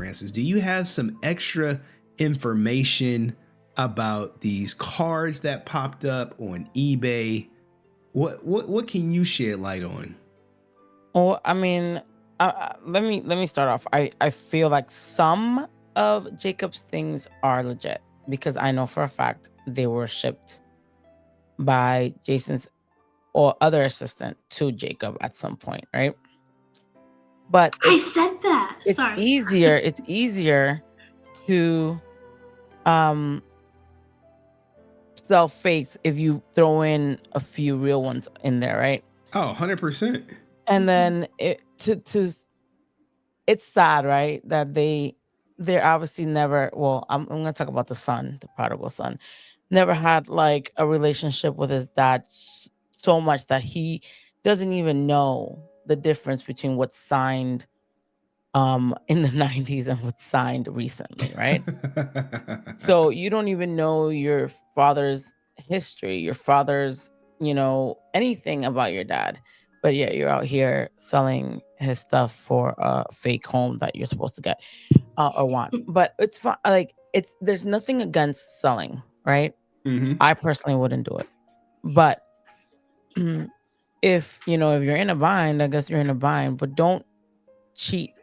Francis, do you have some extra information about these cards that popped up on eBay? What can you shed light on? Well, I mean, let me start off. I feel like some of Jacob's things are legit because I know for a fact they were shipped by Jason's or other assistant to Jacob at some point, right? But I said that. it's Sorry. easier. It's easier to um sell fakes if you throw in a few real ones in there, right? Oh, 100%. And then it's sad, right? That they're obviously never, well, I'm gonna talk about the son, the prodigal son, never had like a relationship with his dad so much that he doesn't even know the difference between what's signed in the 90s and what's signed recently, right? So you don't even know your father's history, your father's, anything about your dad. But yet you're out here selling his stuff for a fake home that you're supposed to get or want. But it's fine. Like there's nothing against selling, right? Mhm. I personally wouldn't do it. But if you're in a bind, I guess you're in a bind. But don't cheat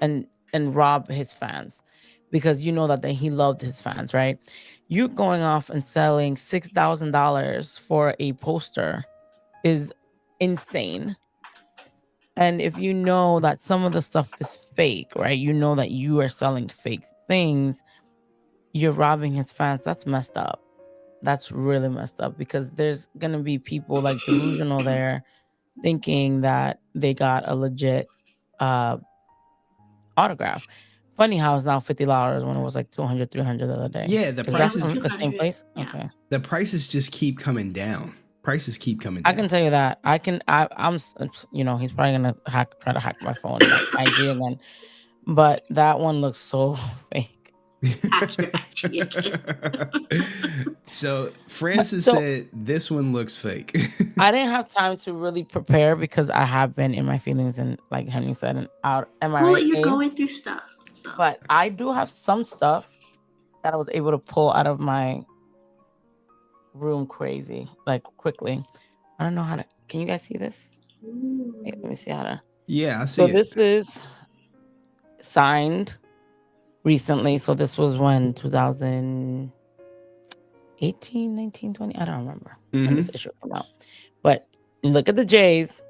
and rob his fans because you know that he loved his fans, right? You going off and selling $6,000 for a poster is insane. And if you know that some of the stuff is fake, right? You know that you are selling fake things, you're robbing his fans. That's messed up. That's really messed up because there's gonna be people like delusional there thinking that they got a legit autograph. Funny how it's now $50 when it was like $200, $300 the other day. Yeah, the Is that prices from the same place? Yeah. Okay. the prices just keep coming down. Prices keep coming I down. can tell you that. I'm he's probably gonna try to hack my phone, my IG again. But that one looks so fake. So Francis said this one looks fake. I didn't have time to really prepare because I have been in my feelings and, like Henry said, and out. Am I right? You're going through stuff. So. But I do have some stuff that I was able to pull out of my room quickly. I don't know how to. Can you guys see this? Wait, let me see how to. Yeah, I see So it. this is signed recently. So this was when 2018, 19, 20. I don't remember when this issue came out. But look at the J's.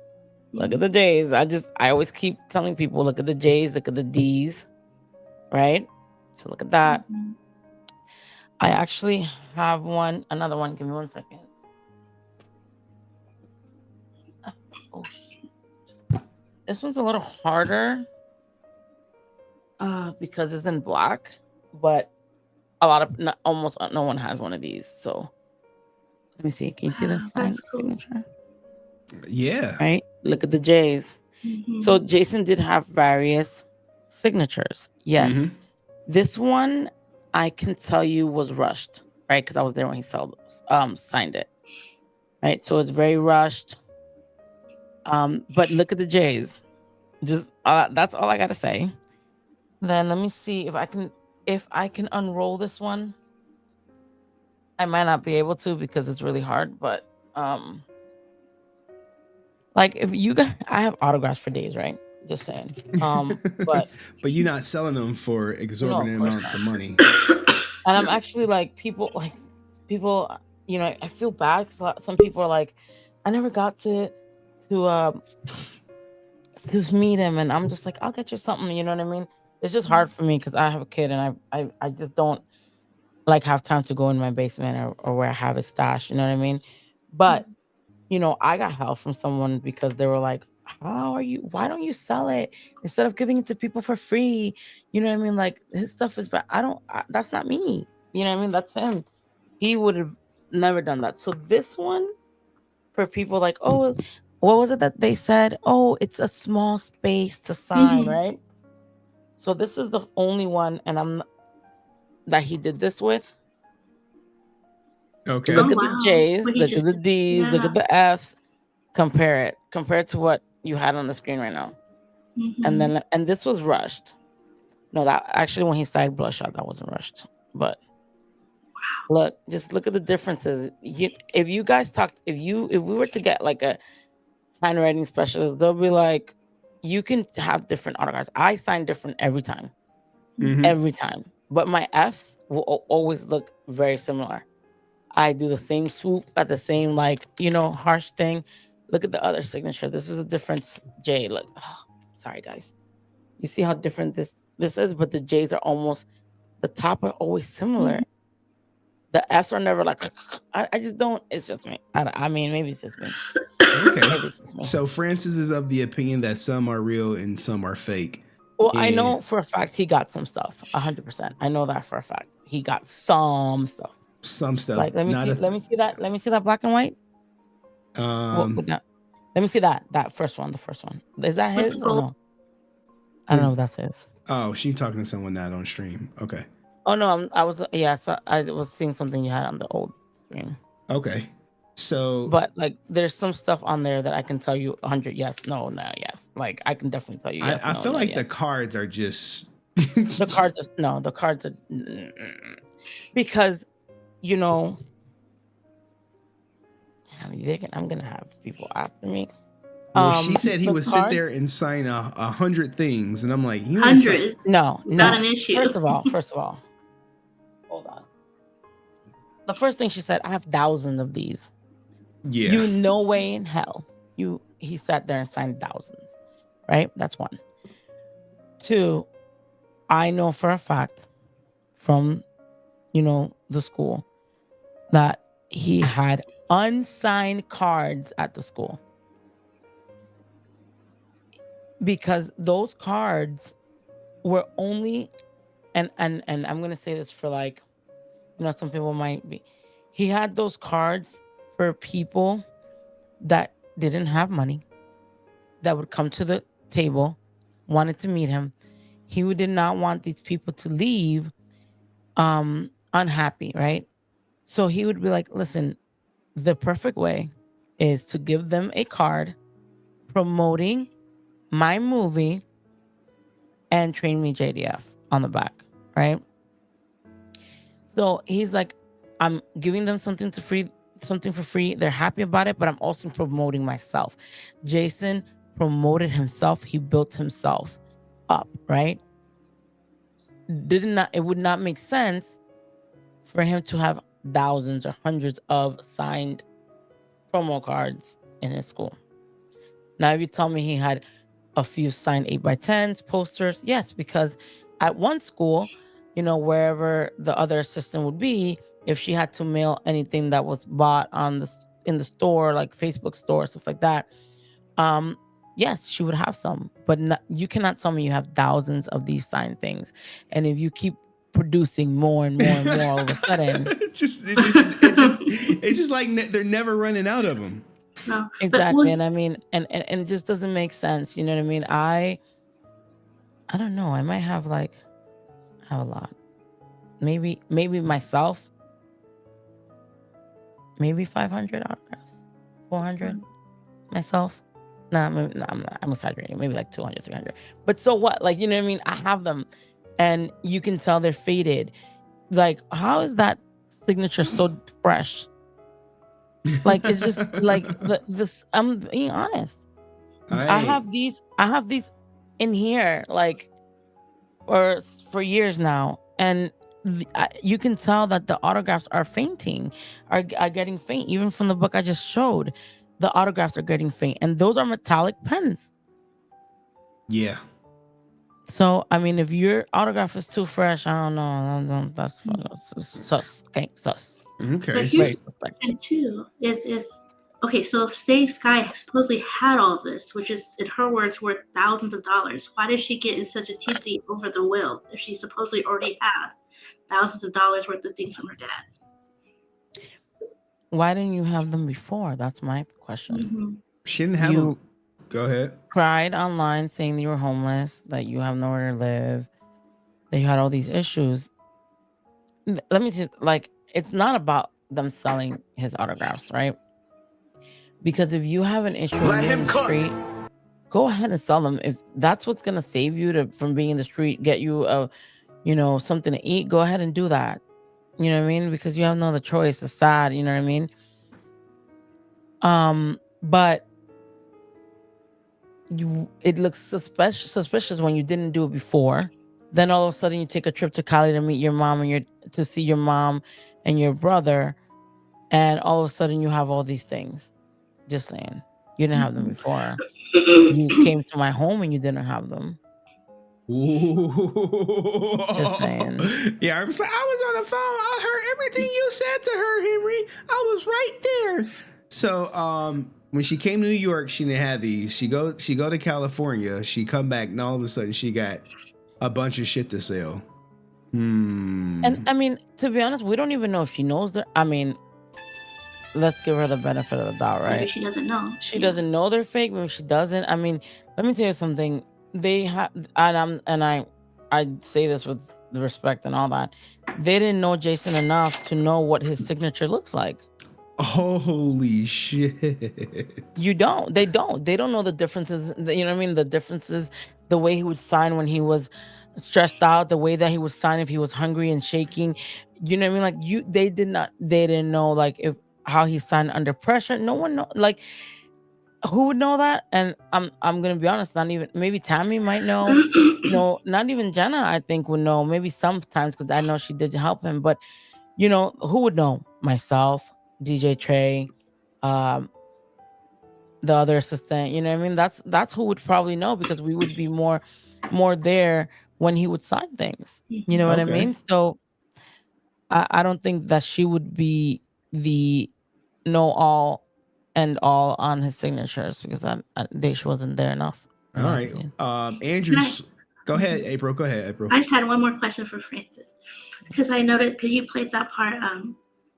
Look at the J's. I always keep telling people, look at the J's, look at the D's. Right? So look at that. I actually have another one. Give me 1 second. Oh, this one's a little harder because it's in black, but almost no one has one of these. So let me see. Can you see this signature? Yeah. Right? Look at the J's. So Jason did have various signatures. Yes. This one I can tell you was rushed, right? Because I was there when he signed it. Right? So it's very rushed. But look at the J's. Just that's all I gotta say. Then let me see if I can unroll this one. I might not be able to because it's really hard, but like if you guys, I have autographs for days, right? Just saying. But you're not selling them for exorbitant amounts of money. And I'm actually like people, I feel bad because some people are like, I never got to meet him, and I'm just like, I'll get you something. You know what I mean? It's just hard for me because I have a kid, and I just don't like have time to go in my basement or where I have it stashed. You know what I mean? But I got help from someone because they were like, why don't you sell it instead of giving it to people for free? You know what I mean? Like his stuff is, that's not me. You know what I mean? That's him. He would have never done that. So this one for people like, oh, what was it that they said? Oh, it's a small space to sign, right? So this is the only one that he did this with. Okay. Look at the J's, look at the D's, look at the F's. Compare it to what you had on the screen right now. And this was rushed. No, that actually when he signed Bloodshot, that wasn't rushed. But look, just look at the differences. If you guys talked, if we were to get like a handwriting specialist, they'll be like, you can have different autographs. I sign different every time, every time. But my Fs will always look very similar. I do the same swoop at the same harsh thing. Look at the other signature. This is the difference. J. Look, sorry guys. You see how different this is, but the J's are almost the top are always similar. The F's are never like. I just don't. It's just me. I mean, maybe it's just me. Okay. Maybe it's just me. So Francis is of the opinion that some are real and some are fake. Well, I know for a fact he got some stuff. 100%. I know that for a fact. He got some stuff. Some stuff. Like let me see that. Let me see that black and white. Let me see that first one. The first one. Is that his or no? I don't know if that's his. Oh, she talking to someone not on stream. Okay. Oh no, I was seeing something you had on the old stream. Okay. So, but like, there's some stuff on there that I can tell you 100 yes, no, yes. Like, I can definitely tell you yes. I feel like the cards are just the cards are because I'm gonna have people after me. Well, she said he would sit there and sign 100 things, and I'm like, hundreds. No, not an issue. First of all, hold on. The first thing she said, I have thousands of these. Yeah. You no way in hell. He sat there and signed thousands, right? That's one. Two, I know for a fact from the school that he had unsigned cards at the school. Because those cards were only and I'm gonna say this for some people might be. He had those cards for people that didn't have money, that would come to the table, wanted to meet him. He did not want these people to leave unhappy, right? So he would be like, listen, the perfect way is to give them a card promoting my movie and Train Me JDF on the back, right? So he's like, I'm giving them something for free. They're happy about it, but I'm also promoting myself. Jason promoted himself. He built himself up, right? It would not make sense for him to have thousands or hundreds of signed promo cards in his school. Now, if you tell me he had a few signed 8x10s, posters, yes, because at one school, wherever the other assistant would be, if she had to mail anything that was bought in the store, like Facebook store, stuff like that, yes, she would have some. But you cannot tell me you have thousands of these signed things, and if you keep producing more and more and more, all of a sudden, it's just like they're never running out of them. No, exactly. And I mean, and it just doesn't make sense. You know what I mean? I don't know. I might have a lot. Maybe myself. Maybe 500 autographs, 400 myself. I'm exaggerating. Maybe like 200, 300. But so what? Like, you know what I mean? I have them, and you can tell they're faded. Like, how is that signature so fresh? Like, it's just like this. I'm being honest. I have these in here for years now, and you can tell that the autographs are getting faint. Even from the book I just showed, the autographs are getting faint, and those are metallic pens. Yeah. So I mean, if your autograph is too fresh, I don't know. That's sus. Okay, sus. Okay. But here's the question too: is so if say Sky supposedly had all of this, which is in her words worth thousands of dollars, why did she get in such a tizzy over the will if she supposedly already had thousands of dollars worth of things from her dad? Why didn't you have them before? That's my question. Mm-hmm. She didn't have them. Go ahead. Cried online saying you were homeless, that you have nowhere to live, that you had all these issues. Let me just it's not about them selling his autographs, right? Because if you have an issue in the street, go ahead and sell them. If that's what's gonna save you from being in the street, get you a, something to eat, go ahead and do that. You know what I mean? Because you have no other choice. It's sad, you know what I mean? But it looks suspicious when you didn't do it before. Then all of a sudden you take a trip to Cali to meet your mom to see your mom and your brother, and all of a sudden you have all these things. Just saying. You didn't have them before. You came to my home and you didn't have them. Ooh. Just saying. Yeah, I was on the phone. I heard everything you said to her, Henry. I was right there. So, when she came to New York, she didn't have these. She go to California. She come back, and all of a sudden, she got a bunch of shit to sell. And I mean, to be honest, we don't even know if she knows that. I mean, let's give her the benefit of the doubt, right? Maybe she doesn't know. She doesn't know they're fake. Maybe she doesn't. I mean, let me tell you something. They have, and I say this with the respect and all that. They didn't know Jason enough to know what his signature looks like. Holy shit! They don't know the differences. You know what I mean? The differences, the way he would sign when he was stressed out, the way that he would sign if he was hungry and shaking. You know what I mean? Like they didn't know like how he signed under pressure. No one know, like, who would know that? And I'm gonna be honest, not even, maybe Tammy might know. No, not even Jenna, I think, would know. Maybe sometimes, because I know she did help him, but who would know? Myself, DJ Trey, the other assistant. You know what I mean? That's who would probably know, because we would be more there when he would sign things. You know what I mean? So I don't think that she would be the know all and all on his signatures, because she wasn't there enough. All right. Andrew, go ahead, April. Go ahead, April. I just had one more question for Francis, because I noticed, because you played that part,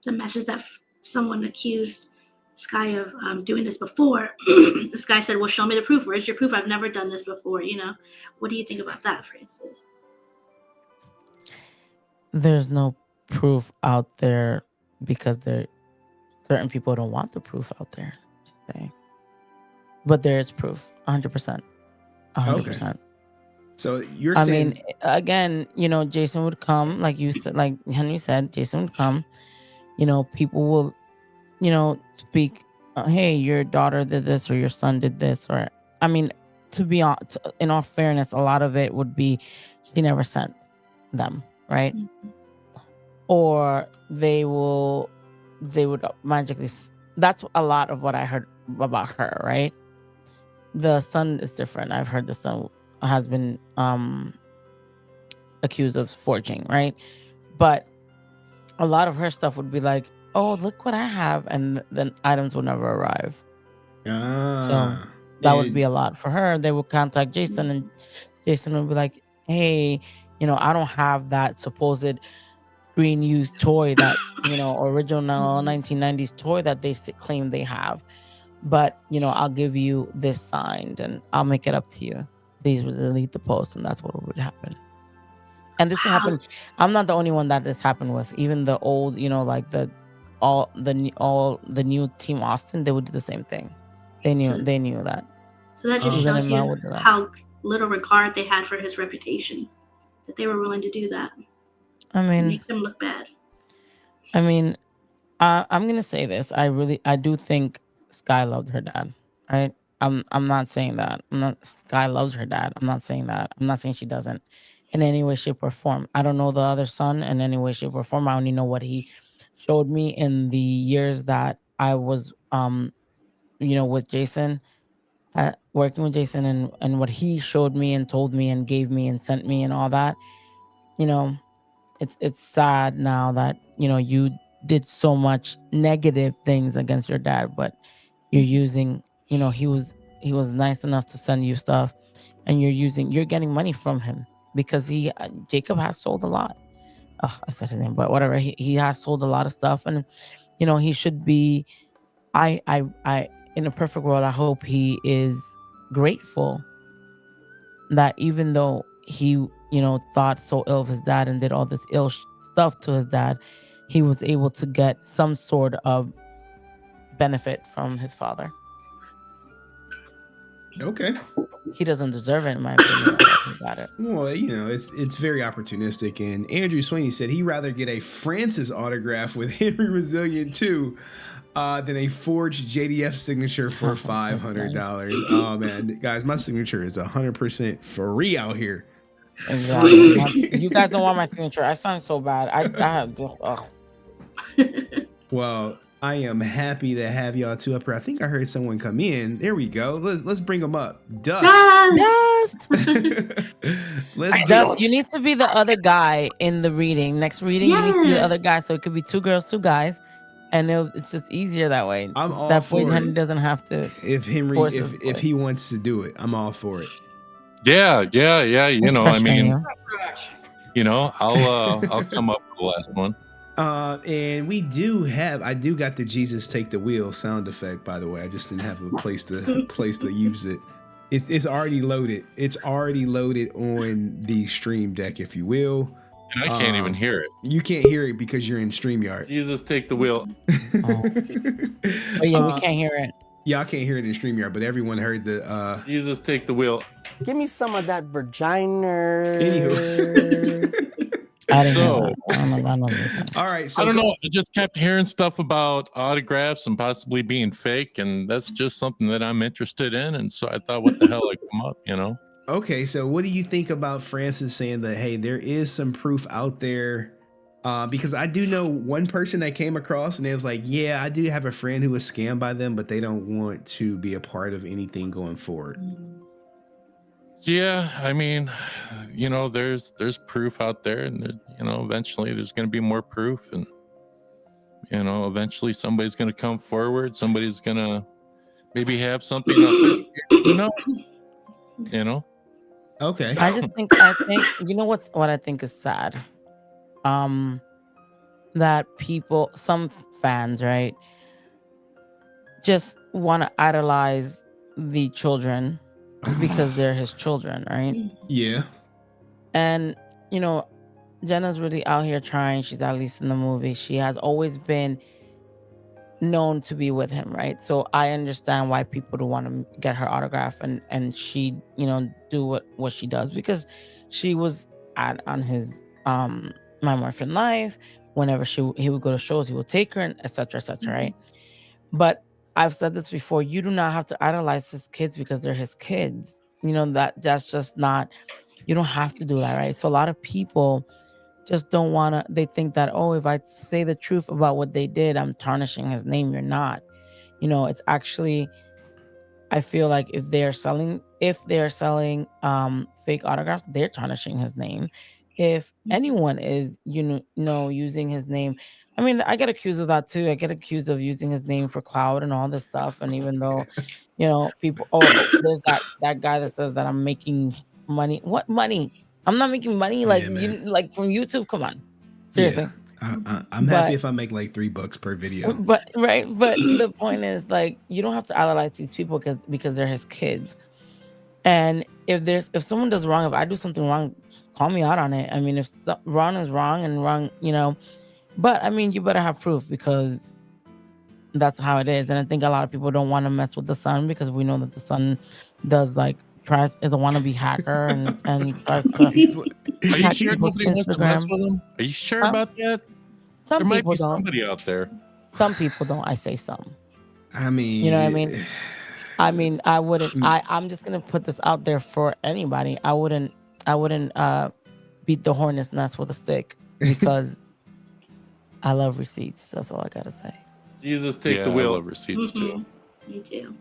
the message that someone accused Sky of doing this before. This guy said, well, show me the proof. Where's your proof? I've never done this before. What do you think about that, Francis? There's no proof out there, because certain people don't want the proof out there. Just saying. But there is proof, 100%. 100%. Okay. So you're I saying, mean, again, Jason would come, like you said, like Henry said, Jason would come. People will, speak, hey, your daughter did this, or your son did this, or, I mean, to be honest, in all fairness, a lot of it would be she never sent them, right? Mm-hmm. Or they would magically. That's a lot of what I heard about her, right? The son is different. I've heard the son has been accused of forging, right? But a lot of her stuff would be like, oh, look what I have, and then items would never arrive. So that would be a lot for her. They would contact Jason, and Jason would be like, hey, I don't have that supposed screen used toy that, original 1990s toy that they claim they have. But, I'll give you this signed, and I'll make it up to you. Please delete the post, and that's what would happen. And this happened. I'm not the only one that this happened with. Even the old, like all the new Team Austin, they would do the same thing. They knew that. So that just shows you how little regard they had for his reputation, that they were willing to do that. I mean, make them look bad. I mean, I'm gonna say this. I do think Sky loved her dad. Right? I'm not saying that. Sky loves her dad. I'm not saying that. I'm not saying she doesn't in any way, shape, or form. I don't know the other son in any way, shape, or form. I only know what he showed me in the years that I was, with Jason, working with Jason, and what he showed me and told me and gave me and sent me and all that. It's sad now that you did so much negative things against your dad, but you're using, he was nice enough to send you stuff, and you're getting money from him, because Jacob has sold a lot. Oh, I said his name, but whatever. He has sold a lot of stuff, and he should be. I in a perfect world, I hope he is grateful that even though he thought so ill of his dad and did all this ill stuff to his dad, he was able to get some sort of benefit from his father. Okay. He doesn't deserve it, in my opinion. He got it. Well, you know, it's very opportunistic. And Andrew Sweeney said he'd rather get a Francis autograph with Henry Resilient too than a forged JDF signature for $500. Oh man, guys, my signature is 100% free out here. Exactly. You guys don't want my signature. I sound so bad. I have. Well, I am happy to have y'all two up here. I think I heard someone come in. There we go. Let's bring them up. Dust. Dust. Let's Dust, you need to be the other guy in the reading. Next reading, you need to be the other Yes. guy. So it could be 2 girls, 2 guys, and it's just easier that way. I'm all That way, for Henry it. doesn't have to. If Henry, Force his if voice. he wants to do it, I'm all for it. Yeah. You know, I pressuring mean, you. you know, I'll come up with the last one. And I do got the Jesus Take the Wheel sound effect, by the way. I just didn't have a place to use it. It's already loaded. It's already loaded on the Stream Deck, if you will. And I can't even hear it. You can't hear it because you're in StreamYard. Jesus, take the wheel. Oh yeah, we can't hear it. Y'all can't hear it in StreamYard, but everyone heard the Jesus, take the wheel. Give me some of that vagina. anywho. I didn't So- hear that. I don't know this. All right, so I don't know. I just kept hearing stuff about autographs and possibly being fake, and that's just something that I'm interested in. And so I thought, what the hell, I come up, you know? Okay, so what do you think about Francis saying that, hey, there is some proof out there? Because I do know one person that came across and they was like, yeah, I do have a friend who was scammed by them, but they don't want to be a part of anything going forward. Yeah, I mean, you know, there's proof out there, and you know, eventually there's going to be more proof, and you know, eventually somebody's going to come forward. Somebody's going to maybe have something. Who knows? You know. Okay. I think you know what I think is sad. That people, some fans, right, just want to idolize the children because they're his children, right? Yeah. And you know, Jenna's really out here trying. She's at least in the movie. She has always been known to be with him, right? So I understand why people don't want to get her autograph and she, you know, do what she does, because she was on his My More Fun Life. Whenever he would go to shows, he would take her, and etc. Right? But I've said this before, you do not have to idolize his kids because they're his kids. You know, that's just not, you don't have to do that, right? So a lot of people just don't want to, they think that, oh, if I say the truth about what they did, I'm tarnishing his name. You're not. You know, it's actually, I feel like if they're selling fake autographs, they're tarnishing his name. If anyone is, you know, using his name, I mean, I get accused of that too. I get accused of using his name for clout and all this stuff. And even though, you know, people, there's that guy that says that I'm making money. What money? I'm not making money. Like, Yeah, like from YouTube. Come on, seriously. Yeah. I'm happy if I make like $3 per video. But the point is, like, you don't have to idolize these people because they're his kids. And if someone does wrong, if I do something wrong, call me out on it. I mean, if wrong is wrong and wrong, you know. But I mean, you better have proof, because that's how it is. And I think a lot of people don't want to mess with the son, because we know that the son does is a wannabe hacker and tries to. Are you hack sure people's nobody wants to mess Instagram. with him? Are you sure Huh? about that? Some There might people be don't. somebody out there. Some people don't. I say some. I mean, You know what I mean? I mean, I wouldn't. I'm just gonna put this out there for anybody. I wouldn't beat the hornet's nest with a stick, because I love receipts. That's all I gotta say. Jesus, take the I wheel. love receipts too. Me too.